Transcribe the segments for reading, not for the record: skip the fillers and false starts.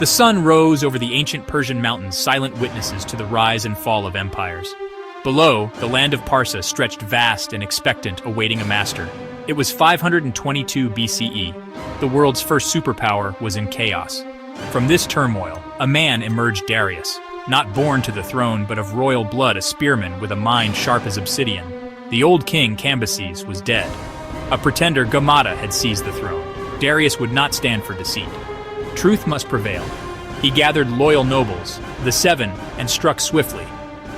The sun rose over the ancient Persian mountains, silent witnesses to the rise and fall of empires. Below, the land of Persia stretched vast and expectant, awaiting a master. It was 522 BCE. The world's first superpower was in chaos. From this turmoil, a man emerged, Darius. Not born to the throne, but of royal blood, a spearman with a mind sharp as obsidian. The old king, Cambyses, was dead. A pretender, Gamada, had seized the throne. Darius would not stand for deceit. Truth must prevail. He gathered loyal nobles, the Seven, and struck swiftly.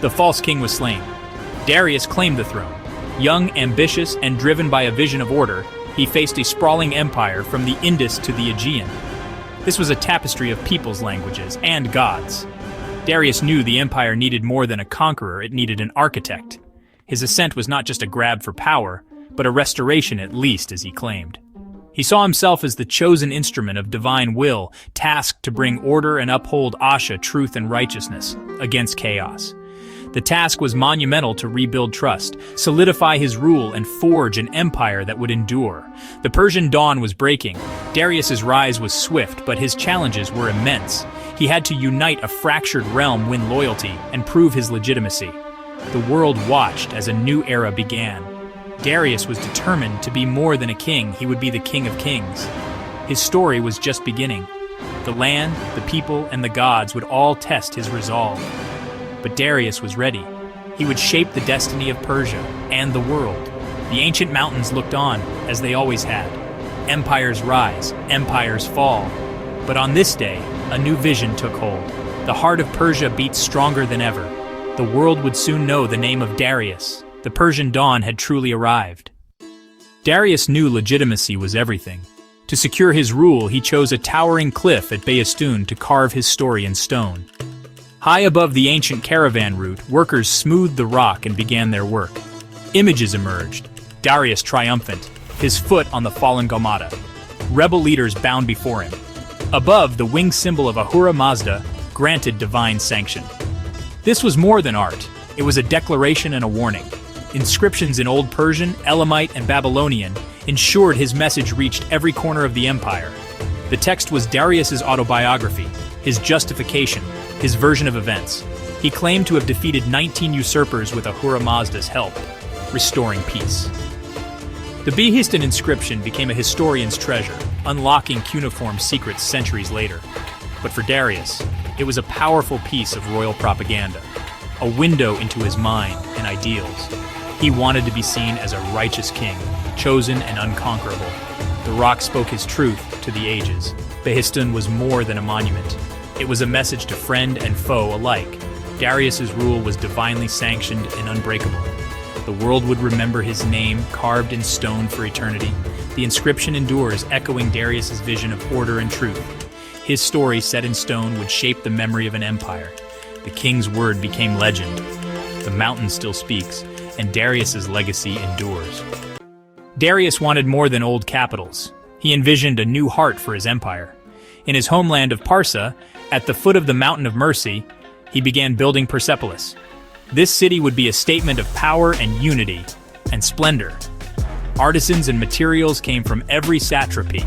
The false king was slain. Darius claimed the throne. Young, ambitious, and driven by a vision of order, he faced a sprawling empire from the Indus to the Aegean. This was a tapestry of peoples, languages, and gods. Darius knew the empire needed more than a conqueror, it needed an architect. His ascent was not just a grab for power, but a restoration at least, as he claimed. He saw himself as the chosen instrument of divine will, tasked to bring order and uphold Asha, truth and righteousness, against chaos. The task was monumental to rebuild trust, solidify his rule, and forge an empire that would endure. The Persian dawn was breaking. Darius's rise was swift, but his challenges were immense. He had to unite a fractured realm, win loyalty, and prove his legitimacy. The world watched as a new era began. Darius was determined to be more than a king. He would be the king of kings. His story was just beginning. The land, the people, and the gods would all test his resolve. But Darius was ready. He would shape the destiny of Persia and the world. The ancient mountains looked on, as they always had. Empires rise, empires fall. But on this day, a new vision took hold. The heart of Persia beat stronger than ever. The world would soon know the name of Darius. The Persian dawn had truly arrived. Darius knew legitimacy was everything. To secure his rule, he chose a towering cliff at Behistun to carve his story in stone. High above the ancient caravan route, workers smoothed the rock and began their work. Images emerged. Darius triumphant, his foot on the fallen Gamada. Rebel leaders bound before him. Above, the winged symbol of Ahura Mazda granted divine sanction. This was more than art. It was a declaration and a warning. Inscriptions in Old Persian, Elamite, and Babylonian ensured his message reached every corner of the empire. The text was Darius's autobiography, his justification, his version of events. He claimed to have defeated 19 usurpers with Ahura Mazda's help, restoring peace. The Behistun inscription became a historian's treasure, unlocking cuneiform secrets centuries later. But for Darius, it was a powerful piece of royal propaganda, a window into his mind and ideals. He wanted to be seen as a righteous king, chosen and unconquerable. The rock spoke his truth to the ages. Behistun was more than a monument. It was a message to friend and foe alike. Darius's rule was divinely sanctioned and unbreakable. The world would remember his name carved in stone for eternity. The inscription endures, echoing Darius's vision of order and truth. His story, set in stone, would shape the memory of an empire. The king's word became legend. The mountain still speaks, and Darius's legacy endures. Darius wanted more than old capitals. He envisioned a new heart for his empire. In his homeland of Parsa, at the foot of the Mountain of Mercy, he began building Persepolis. This city would be a statement of power and unity and splendor. Artisans and materials came from every satrapy: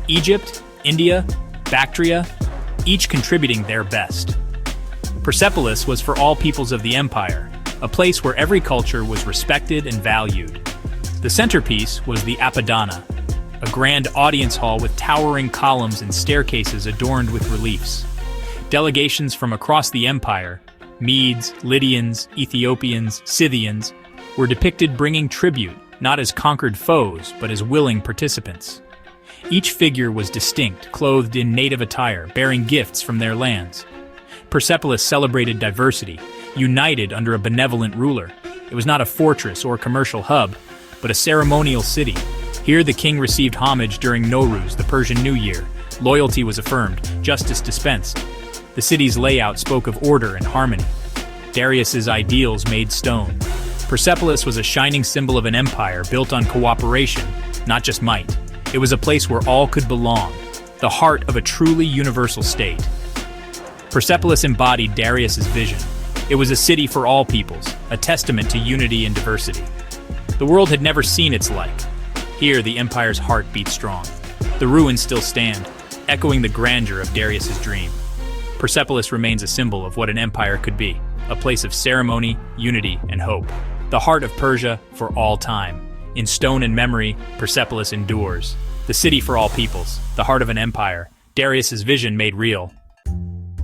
Egypt, India, Bactria, each contributing their best. Persepolis was for all peoples of the empire, a place where every culture was respected and valued. The centerpiece was the Apadana, a grand audience hall with towering columns and staircases adorned with reliefs. Delegations from across the empire, Medes, Lydians, Ethiopians, Scythians, were depicted bringing tribute, not as conquered foes, but as willing participants. Each figure was distinct, clothed in native attire, bearing gifts from their lands. Persepolis celebrated diversity, united under a benevolent ruler. It was not a fortress or commercial hub, but a ceremonial city. Here the king received homage during Nowruz, the Persian New Year. Loyalty was affirmed, justice dispensed. The city's layout spoke of order and harmony. Darius's ideals made stone. Persepolis was a shining symbol of an empire built on cooperation, not just might. It was a place where all could belong, the heart of a truly universal state. Persepolis embodied Darius's vision. It was a city for all peoples, a testament to unity and diversity. The world had never seen its like. Here, the empire's heart beat strong. The ruins still stand, echoing the grandeur of Darius's dream. Persepolis remains a symbol of what an empire could be, a place of ceremony, unity, and hope. The heart of Persia for all time. In stone and memory, Persepolis endures. The city for all peoples, the heart of an empire, Darius's vision made real.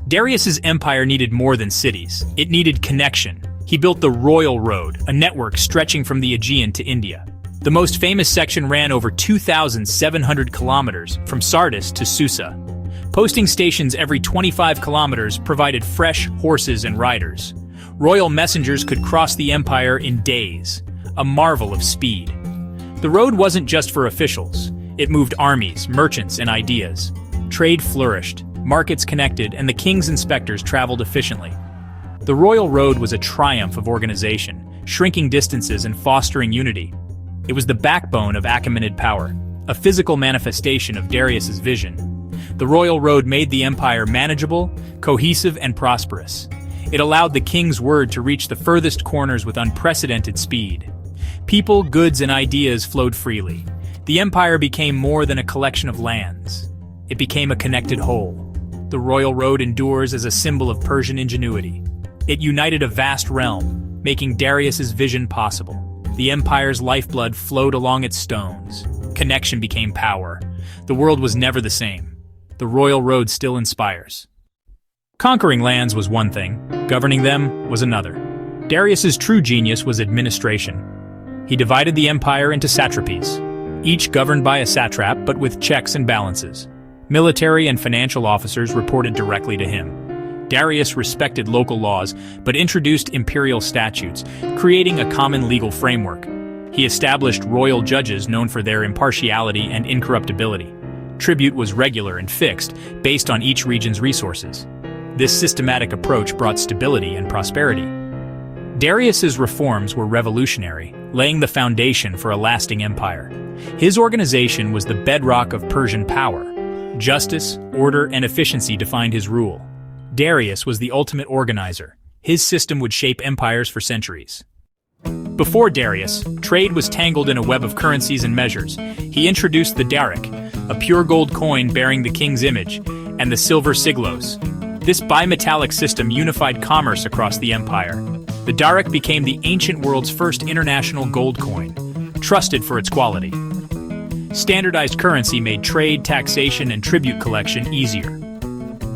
Darius's empire needed more than cities. It needed connection. He built the Royal Road, a network stretching from the Aegean to India. The most famous section ran over 2,700 kilometers, from Sardis to Susa. Posting stations every 25 kilometers provided fresh horses and riders. Royal messengers could cross the empire in days, a marvel of speed. The road wasn't just for officials. It moved armies, merchants, and ideas. Trade flourished, markets connected, and the king's inspectors traveled efficiently. The Royal Road was a triumph of organization, shrinking distances and fostering unity. It was the backbone of Achaemenid power, a physical manifestation of Darius's vision. The Royal Road made the empire manageable, cohesive, and prosperous. It allowed the king's word to reach the furthest corners with unprecedented speed. People, goods, and ideas flowed freely. The empire became more than a collection of lands. It became a connected whole. The Royal Road endures as a symbol of Persian ingenuity. It united a vast realm, making Darius's vision possible. The empire's lifeblood flowed along its stones. Connection became power. The world was never the same. The Royal Road still inspires. Conquering lands was one thing, governing them was another. Darius's true genius was administration. He divided the empire into satrapies, each governed by a satrap but with checks and balances. Military and financial officers reported directly to him. Darius respected local laws but introduced imperial statutes, creating a common legal framework. He established royal judges known for their impartiality and incorruptibility. Tribute was regular and fixed, based on each region's resources. This systematic approach brought stability and prosperity. Darius's reforms were revolutionary, laying the foundation for a lasting empire. His organization was the bedrock of Persian power. Justice, order, and efficiency defined his rule. Darius was the ultimate organizer. His system would shape empires for centuries. Before Darius, trade was tangled in a web of currencies and measures. He introduced the daric, a pure gold coin bearing the king's image, and the silver siglos. This bimetallic system unified commerce across the empire. The daric became the ancient world's first international gold coin, trusted for its quality. Standardized currency made trade, taxation, and tribute collection easier.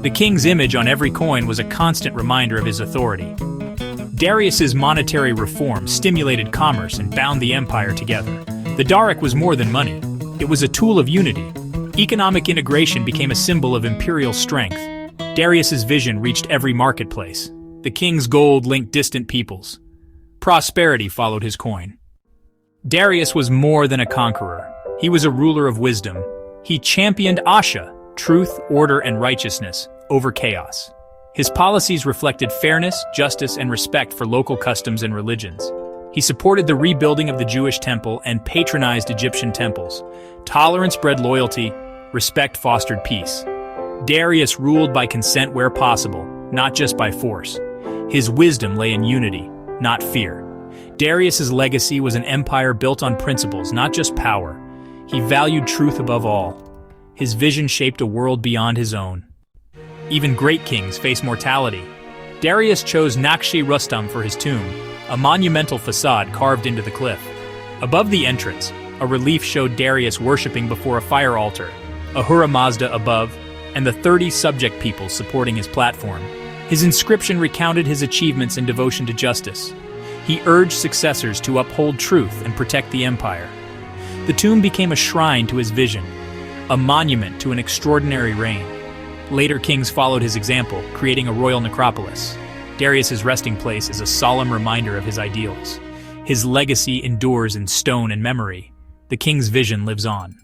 The king's image on every coin was a constant reminder of his authority. Darius's monetary reform stimulated commerce and bound the empire together. The daric was more than money. It was a tool of unity. Economic integration became a symbol of imperial strength. Darius's vision reached every marketplace. The king's gold linked distant peoples. Prosperity followed his coin. Darius was more than a conqueror. He was a ruler of wisdom. He championed Asha, truth, order, and righteousness, over chaos. His policies reflected fairness, justice, and respect for local customs and religions. He supported the rebuilding of the Jewish temple and patronized Egyptian temples. Tolerance bred loyalty, respect fostered peace. Darius ruled by consent where possible, not just by force. His wisdom lay in unity, not fear. Darius's legacy was an empire built on principles, not just power. He valued truth above all. His vision shaped a world beyond his own. Even great kings face mortality. Darius chose Naqshi Rustam for his tomb, a monumental facade carved into the cliff. Above the entrance, a relief showed Darius worshipping before a fire altar, Ahura Mazda above, and the 30 subject peoples supporting his platform. His inscription recounted his achievements and devotion to justice. He urged successors to uphold truth and protect the empire. The tomb became a shrine to his vision, a monument to an extraordinary reign. Later kings followed his example, creating a royal necropolis. Darius's resting place is a solemn reminder of his ideals. His legacy endures in stone and memory. The king's vision lives on.